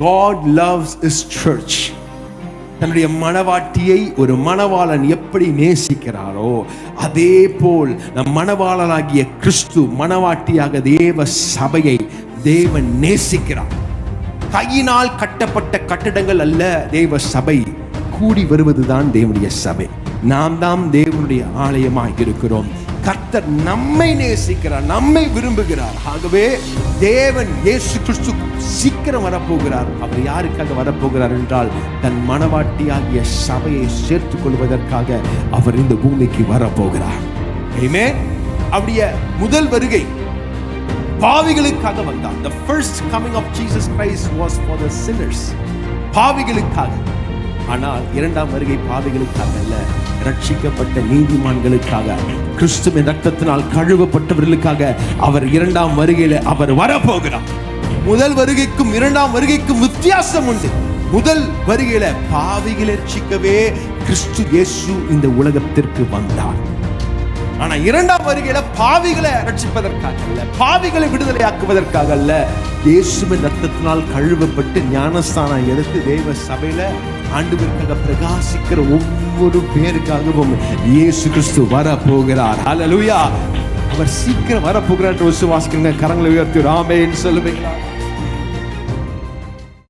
God loves his church. தன்னுடைய மணவாட்டியை ஒரு மணவாளன் எப்படி நேசிக்கிறாரோ அதே போல் நம் மணவாளனாகிய கிறிஸ்து மணவாட்டியாக தேவ சபையை தேவன் நேசிக்கிறார். கையினால் கட்டப்பட்ட கட்டடங்கள் அல்ல தேவ சபை, கூடி வருவதுதான் தேவனுடைய சபை. நாம் தான் தேவனுடைய ஆலயமாக இருக்கிறோம். கர்த்தர் நம்மை நேசிக்கிறார், நம்மை விரும்புகிறார். ஆகவே தேவன் இயேசு கிறிஸ்து சீக்கிரம் வரப்போகிறார். அவர் யாருக்காக வரப்போகிறார் என்றால் தன் மணவாட்டியாகிய சபையை சேர்த்துக் கொள்வதற்காக அவர் இந்த பூமிக்கு வரப்போகிறார். ஆமென். அவருடைய முதல் வருகை பாவிகளுக்காக வந்தார். The first coming of Jesus Christ was for the sinners, பாவிகளுக்காக. ஆனால் இரண்டாம் வருகை பாவிகளுக்காக அல்ல, ரட்சிக்கப்பட்ட நீதிமான்களுக்காக, கிறிஸ்துவின் ரத்தத்தினால் கழுவப்பட்டவர்களுக்காக அவர் இரண்டாம் வருகையில அவர் வரப்போகிறார். முதல் வருகைக்கும் இரண்டாம் வருகைக்கும் வித்தியாசம் உண்டு. முதல் வருகையில பாவிகளை ரட்சிக்கவே கிறிஸ்து இயேசு இந்த உலகத்திற்கு வந்தார். ஆனா இரண்டாம் வருகையில பாவிகளை ரட்சிப்பதற்காக அல்ல, பாவிகளை விடுதலையாக்குவதற்காக அல்ல, இயேசுவின் ரத்தத்தினால் கழுவப்பட்டு ஞானஸ்தானம் எடுத்து தேவ சபையில ஆண்டவருக்காக பிரகாசிக்கிற ஒவ்வொரு பேருக்காகவும் இயேசு கிறிஸ்து வர போகிறார். ஹல்லேலூயா. அவர் சீக்கிரம் வர போகிறார் என்று விசுவாசிக்கிறீங்க? கரங்களை உயர்த்தி ஆமென் சொல்லுவீங்களா?